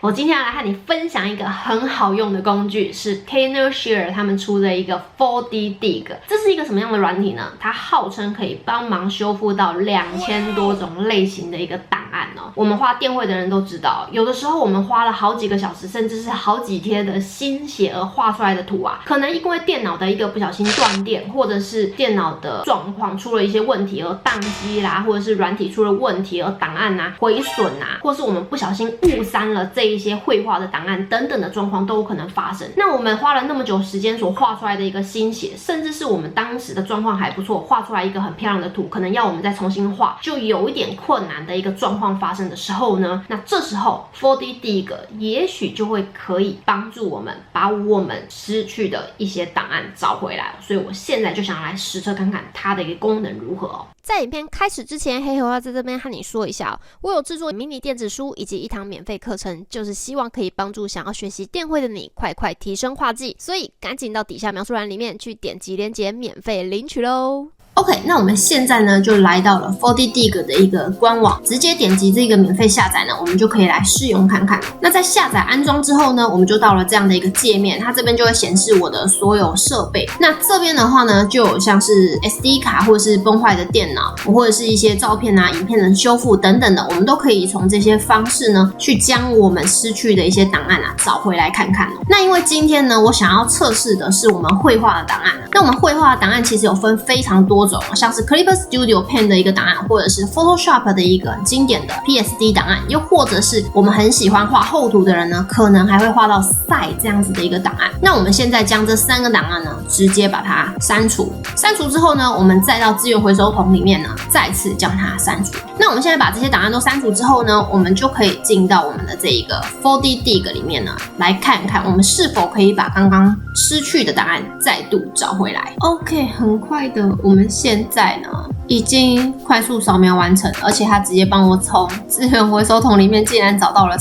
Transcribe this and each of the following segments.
我今天要来和你分享一个很好用的工具，是 Tenorshare 他们出的一个 4D Dig。这是一个什么样的软体呢？它号称可以帮忙修复到2000多种类型的一个档案哦。我们画电绘的人都知道，有的时候我们花了好几个小时，甚至是好几天的心血而画出来的图啊，可能因为电脑的一个不小心断电，或者是电脑的状况出了一些问题而宕机啦，或者是软体出了问题而档案啊毁损啊，或是我们不小心误删了这一些绘画的档案等等的状况都有可能发生。那我们花了那么久时间所画出来的一个心血，甚至是我们当时的状况还不错，画出来一个很漂亮的图，可能要我们再重新画，就有一点困难的一个状况发生的时候呢，那这时候 4D Dig 也许就会可以帮助我们把我们失去的一些档案找回来。所以我现在就想来实测看看它的一个功能如何哦。在影片开始之前，黑猴要在这边和你说一下我有制作迷你电子书以及一堂免费课程，就是希望可以帮助想要学习电绘的你快提升画技，所以赶紧到底下描述栏里面去点击链接免费领取咯。OK， 那我们现在呢就来到了 4D Dig 的一个官网，直接点击这个免费下载呢，我们就可以来试用看看。那在下载安装之后呢，我们就到了这样的一个界面，它这边就会显示我的所有设备。那这边的话呢，就有像是 SD 卡或者是崩坏的电脑，或者是一些照片啊、影片的修复等等的，我们都可以从这些方式呢，去将我们失去的一些档案啊找回来看看哦。那因为今天呢，我想要测试的是我们绘画的档案。那我们绘画的档案其实有分非常多种，像是 Clipper Studio Pen 的一个档案，或者是 Photoshop 的一个很经典的 PSD 档案，又或者是我们很喜欢画厚图的人呢，可能还会画到 SCI 这样子的一个档案。那我们现在将这3个档案呢，直接把它删除。删除之后呢，我们再到资源回收桶里面呢，再次将它删除。那我们现在把这些档案都删除之后呢，我们就可以进到我们的这一个 4D Dig 里面呢，来看看我们是否可以把刚刚失去的档案再度找回来。OK， 很快的，我们现在呢已经快速扫描完成，而且它直接帮我从资源回收桶里面竟然找到了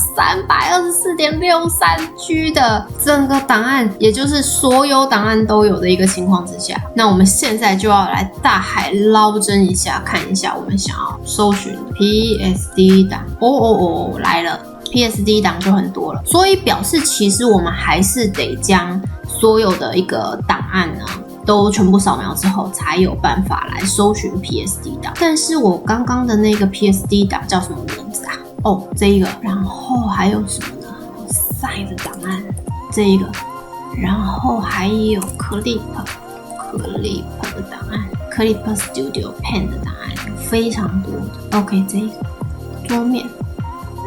324.63G 的整个档案，也就是所有档案都有的一个情况之下。那我们现在就要来大海捞针一下，看一下我们想要搜寻 PSD 档。来了。PSD 档就很多了，所以表示其实我们还是得将所有的一个档案呢都全部扫描之后，才有办法来搜寻 PSD 档。但是我刚刚的那个 PSD 档叫什么名字啊？这一个，然后还有什么呢？SCI 的档案，这一个，然后还有 Clipper 的档案 ，Clipper Studio Pen 的档案，非常多的。OK， 这一个桌面。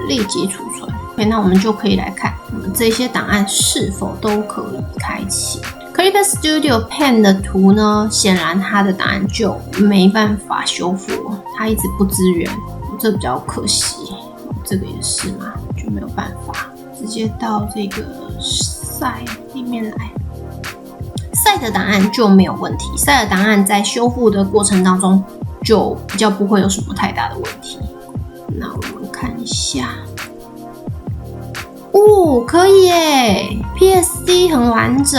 立即储存。OK， 那我们就可以来看我们这些档案是否都可以开启。Clipper Studio Pen 的图呢，显然它的档案就没办法修复，它一直不支援，这比较可惜。这个也是嘛，就没有办法。直接到这个 SCI 里面来。SCI 的档案就没有问题，SCI 的档案在修复的过程当中就比较不会有什么太大的问题。那我们看一下，可以耶 ，PSD 很完整。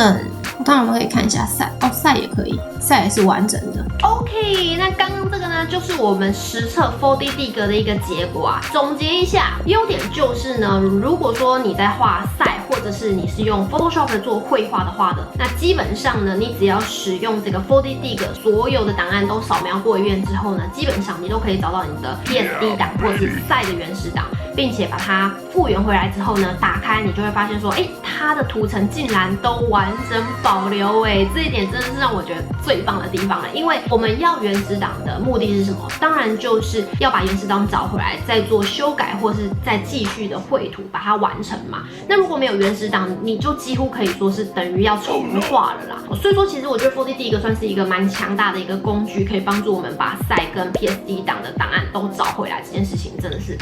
当然我们可以看一下SCI，SCI 也可以，SCI 也是完整的。OK， 那刚刚这个呢，就是我们实测 4D Dig 的一个结果啊。总结一下，优点就是呢，如果说你在画SCI，或者是你是用 Photoshop 做绘画的话呢，那基本上呢，你只要使用这个 4D Dig， 所有的档案都扫描过一遍之后呢，基本上你都可以找到你的 PSD 档或者是SCI的原始档，并且把它复原回来之后呢，打开你就会发现说，它的图层竟然都完整保留，这一点真的是让我觉得最棒的地方了。因为我们要原始档的目的是什么？当然就是要把原始档找回来，再做修改，或是再继续的绘图把它完成嘛。那如果没有原始档，你就几乎可以说是等于要重画了啦。所以说，其实我觉得 4D Dig 算是一个蛮强大的一个工具，可以帮助我们把 SCI 跟 PSD 档的档案都找回来。这件事情真的是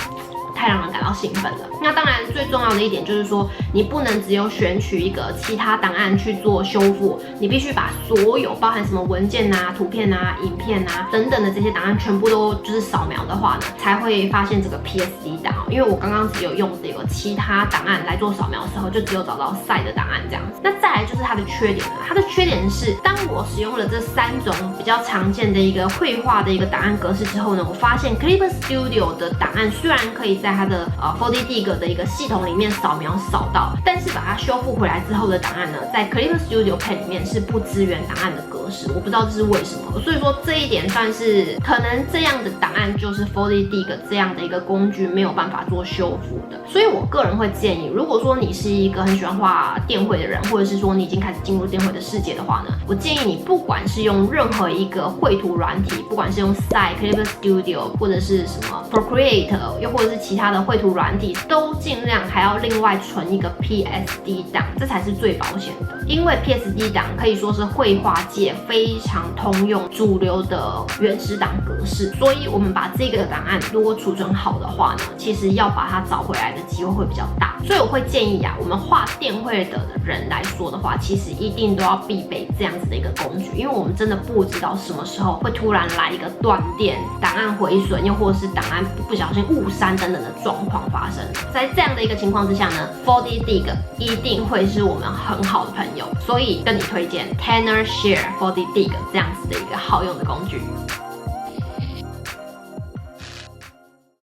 太让人感到兴奋了。那当然最重要的一点就是说，你不能只有选取一个其他档案去做修复，你必须把所有包含什么文件啊、图片啊、影片啊等等的这些档案全部都就是扫描的话呢，才会发现这个 PSD 档。因为我刚刚只有用这个其他档案来做扫描的时候，就只有找到 SCI 的档案这样子。那再来就是它的缺点了，它的缺点是当我使用了这3种比较常见的一个绘画的一个档案格式之后呢，我发现 Clipper Studio 的档案虽然可以在在它的4D Dig 的一个系统里面扫描扫到，但是把它修复回来之后的档案呢，在 Clip Studio Pen 里面是不支援档案的格式，我不知道这是为什么。所以说这一点算是可能这样的档案就是 4D Dig 这样的一个工具没有办法做修复的。所以我个人会建议，如果说你是一个很喜欢画电绘的人，或者是说你已经开始进入电绘的世界的话呢，我建议你不管是用任何一个绘图软体，不管是用 Clip Studio 或者是什么 Procreate， 又或者是其他的绘图软体，都尽量还要另外存一个 PSD 档，这才是最保险的。因为 PSD 档可以说是绘画界非常通用、主流的原始档格式，所以我们把这个档案如果储存好的话呢，其实要把它找回来的机会会比较大。所以我会建议我们画电绘的人来说的话，其实一定都要必备这样子的一个工具，因为我们真的不知道什么时候会突然来一个断电、档案毁损，又或者是档案不小心误删等等的状况发生。在这样的一个情况之下呢 ，4D Dig 一定会是我们很好的朋友，所以跟你推荐 Tenorshare 4D Dig 这样子的一个好用的工具。